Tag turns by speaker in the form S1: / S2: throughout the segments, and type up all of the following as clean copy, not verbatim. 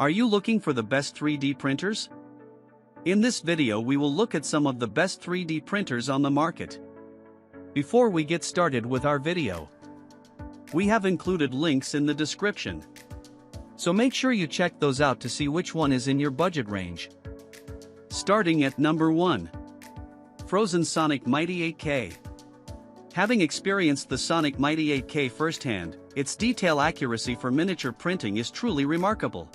S1: Are you looking for the best 3D printers? In this video we will look at some of the best 3D printers on the market. Before we get started with our video, we have included links in the description. So make sure you check those out to see which one is in your budget range. Starting at number 1. Phrozen Sonic Mighty 8K. Having experienced the Sonic Mighty 8K firsthand, its detail accuracy for miniature printing is truly remarkable.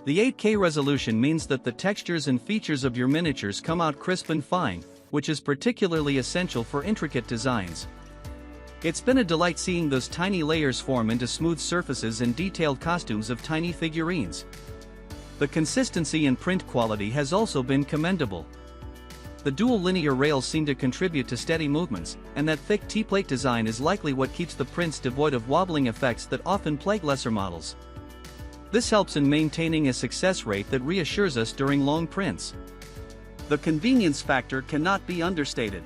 S1: The 8K resolution means that the textures and features of your miniatures come out crisp and fine, which is particularly essential for intricate designs. It's been a delight seeing those tiny layers form into smooth surfaces and detailed costumes of tiny figurines. The consistency and print quality has also been commendable. The dual linear rails seem to contribute to steady movements, and that thick T-plate design is likely what keeps the prints devoid of wobbling effects that often plague lesser models. This helps in maintaining a success rate that reassures us during long prints. The convenience factor cannot be understated.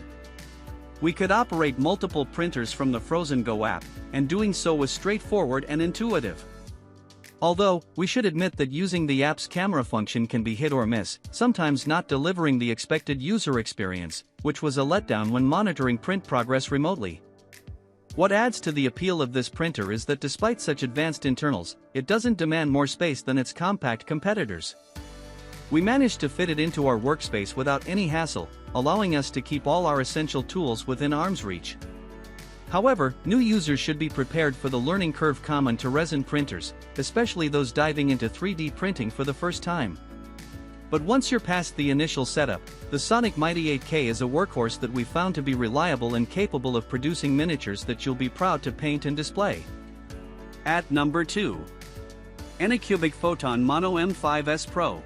S1: We could operate multiple printers from the Phrozen Go app, and doing so was straightforward and intuitive. Although, we should admit that using the app's camera function can be hit or miss, sometimes not delivering the expected user experience, which was a letdown when monitoring print progress remotely. What adds to the appeal of this printer is that despite such advanced internals, it doesn't demand more space than its compact competitors. We managed to fit it into our workspace without any hassle, allowing us to keep all our essential tools within arm's reach. However, new users should be prepared for the learning curve common to resin printers, especially those diving into 3D printing for the first time. But once you're past the initial setup, the Sonic Mighty 8K is a workhorse that we found to be reliable and capable of producing miniatures that you'll be proud to paint and display. At number 2. ANYCUBIC Photon Mono M5S Pro.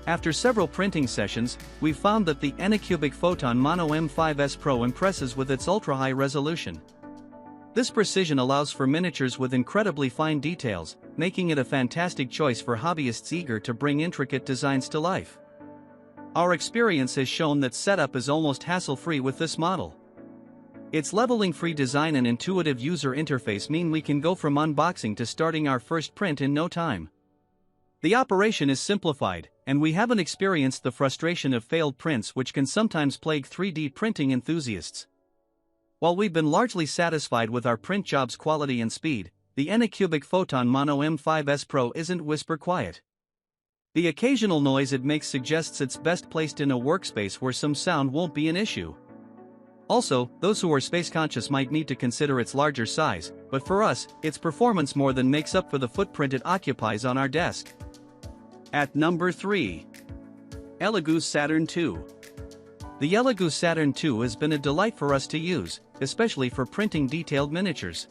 S1: After several printing sessions, we found that the ANYCUBIC Photon Mono M5S Pro impresses with its ultra-high resolution. This precision allows for miniatures with incredibly fine details, making it a fantastic choice for hobbyists eager to bring intricate designs to life. Our experience has shown that setup is almost hassle-free with this model. Its leveling-free design and intuitive user interface mean we can go from unboxing to starting our first print in no time. The operation is simplified, and we haven't experienced the frustration of failed prints which can sometimes plague 3D printing enthusiasts. While we've been largely satisfied with our print job's quality and speed, the ANYCUBIC Photon Mono M5S Pro isn't whisper quiet. The occasional noise it makes suggests it's best placed in a workspace where some sound won't be an issue. Also, those who are space-conscious might need to consider its larger size, but for us, its performance more than makes up for the footprint it occupies on our desk. At number 3. Elegoo Saturn 2. The Elegoo Saturn 2 has been a delight for us to use, especially for printing detailed miniatures.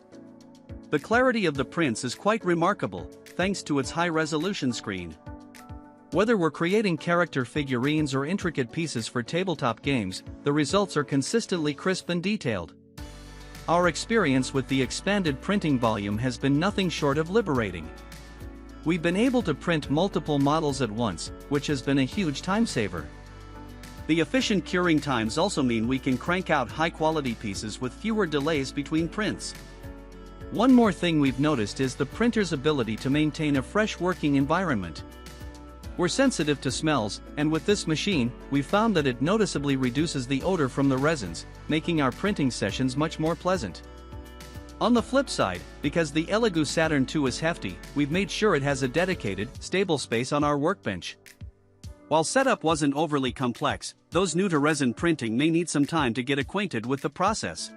S1: The clarity of the prints is quite remarkable, thanks to its high-resolution screen. Whether we're creating character figurines or intricate pieces for tabletop games, the results are consistently crisp and detailed. Our experience with the expanded printing volume has been nothing short of liberating. We've been able to print multiple models at once, which has been a huge time saver. The efficient curing times also mean we can crank out high-quality pieces with fewer delays between prints. One more thing we've noticed is the printer's ability to maintain a fresh working environment. We're sensitive to smells, and with this machine, we've found that it noticeably reduces the odor from the resins, making our printing sessions much more pleasant. On the flip side, because the Elegoo Saturn 2 is hefty, we've made sure it has a dedicated, stable space on our workbench. While setup wasn't overly complex, those new to resin printing may need some time to get acquainted with the process.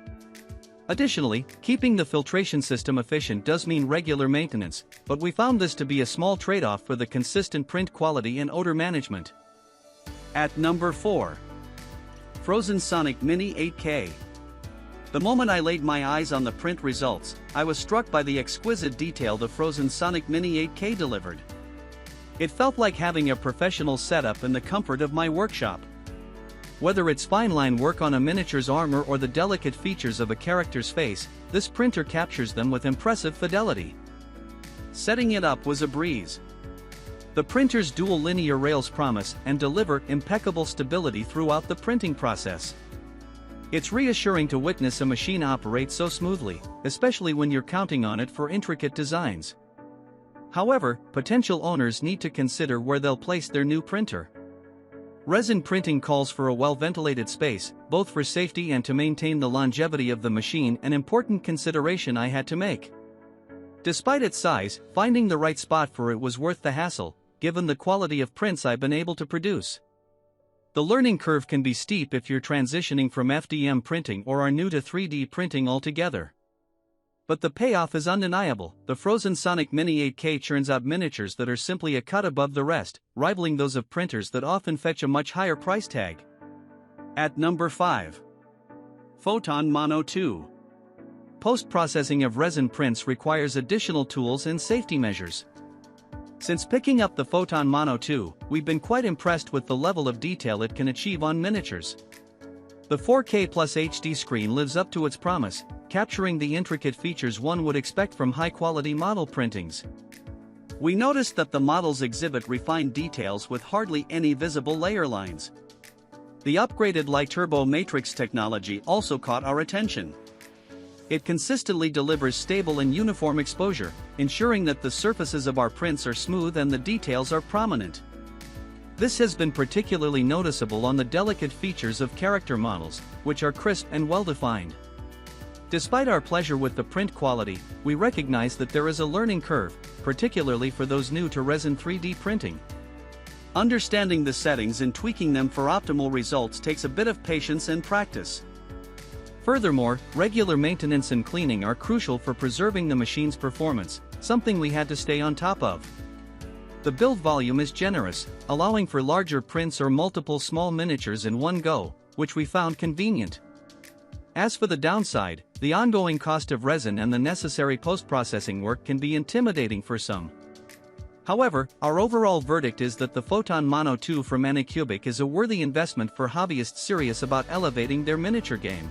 S1: Additionally, keeping the filtration system efficient does mean regular maintenance, but we found this to be a small trade-off for the consistent print quality and odor management. At number 4. Phrozen Sonic Mini 8K. The moment I laid my eyes on the print results, I was struck by the exquisite detail the Phrozen Sonic Mini 8K delivered. It felt like having a professional setup in the comfort of my workshop. Whether it's fine-line work on a miniature's armor or the delicate features of a character's face, this printer captures them with impressive fidelity. Setting it up was a breeze. The printer's dual linear rails promise and deliver impeccable stability throughout the printing process. It's reassuring to witness a machine operate so smoothly, especially when you're counting on it for intricate designs. However, potential owners need to consider where they'll place their new printer. Resin printing calls for a well-ventilated space, both for safety and to maintain the longevity of the machine, an important consideration I had to make. Despite its size, finding the right spot for it was worth the hassle, given the quality of prints I've been able to produce. The learning curve can be steep if you're transitioning from FDM printing or are new to 3D printing altogether. But the payoff is undeniable. The Phrozen Sonic Mini 8K churns out miniatures that are simply a cut above the rest, rivaling those of printers that often fetch a much higher price tag. At number 5. Photon Mono 2. Post-processing of resin prints requires additional tools and safety measures. Since picking up the Photon Mono 2, we've been quite impressed with the level of detail it can achieve on miniatures. The 4K Plus HD screen lives up to its promise, capturing the intricate features one would expect from high-quality model printings. We noticed that the models exhibit refined details with hardly any visible layer lines. The upgraded Light Turbo Matrix technology also caught our attention. It consistently delivers stable and uniform exposure, ensuring that the surfaces of our prints are smooth and the details are prominent. This has been particularly noticeable on the delicate features of character models, which are crisp and well-defined. Despite our pleasure with the print quality, we recognize that there is a learning curve, particularly for those new to resin 3D printing. Understanding the settings and tweaking them for optimal results takes a bit of patience and practice. Furthermore, regular maintenance and cleaning are crucial for preserving the machine's performance, something we had to stay on top of. The build volume is generous, allowing for larger prints or multiple small miniatures in one go, which we found convenient. As for the downside, the ongoing cost of resin and the necessary post-processing work can be intimidating for some. However, our overall verdict is that the Photon Mono 2 from ANYCUBIC is a worthy investment for hobbyists serious about elevating their miniature game.